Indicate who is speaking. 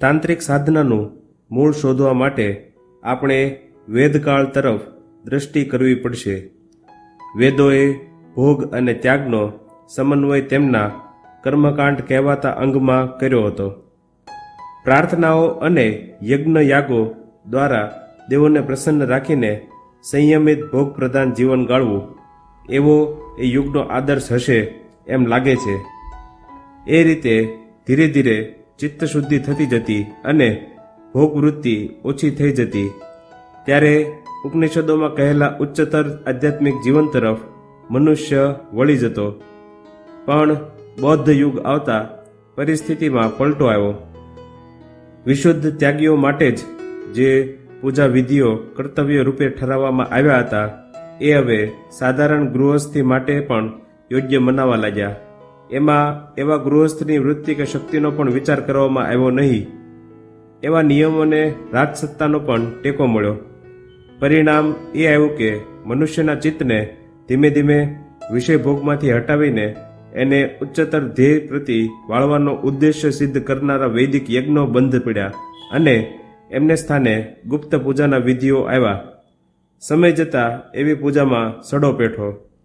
Speaker 1: તાંત્રિક સાધનાનું મૂળ શોધવા માટે આપણે વેદકાળ તરફ દ્રષ્ટિ કરવી પડશે. વેદોએ ભોગ અને ત્યાગનો સમન્વય તેમના કર્મકાંડ કહેવાતા અંગમાં કર્યો હતો. પ્રાર્થનાઓ અને યજ્ઞયાગો દ્વારા દેવોને પ્રસન્ન રાખીને સંયમિત ભોગપ્રધાન જીવન ગાળવું એવો એ યુગનો આદર્શ હશે એમ લાગે છે. એ રીતે ધીરે ધીરે ચિત્તશુદ્ધિ થતી જતી અને ભોગવૃત્તિ ઓછી થઈ જતી. ત્યારે ઉપનિષદોમાં કહેલા ઉચ્ચતર આધ્યાત્મિક જીવન તરફ મનુષ્ય વળી જતો. પણ બૌદ્ધ યુગ આવતા પરિસ્થિતિમાં પલટો આવ્યો. વિશુદ્ધ ત્યાગીઓ માટે જ જે પૂજા વિધિઓ કર્તવ્ય રૂપે ઠરાવવામાં આવ્યા હતા એ હવે સાધારણ ગૃહસ્થી માટે પણ યોગ્ય મનાવા લાગ્યા. એમાં એવા ગૃહસ્થની વૃત્તિ કે શક્તિનો પણ વિચાર કરવામાં આવ્યો નહીં. એવા નિયમોને રાજસત્તાનો પણ ટેકો મળ્યો. પરિણામ એ આવ્યું કે મનુષ્યના ચિત્તને ધીમે ધીમે વિષય ભોગમાંથી હટાવીને એને ઉચ્ચતર ધ્યેય પ્રતિ વાળવાનો ઉદ્દેશ્ય સિદ્ધ કરનારા વૈદિક યજ્ઞો બંધ પડ્યા અને એમને સ્થાને ગુપ્ત પૂજાના વિધિઓ આવ્યા. સમય જતાં એવી પૂજામાં સડો પેઠો.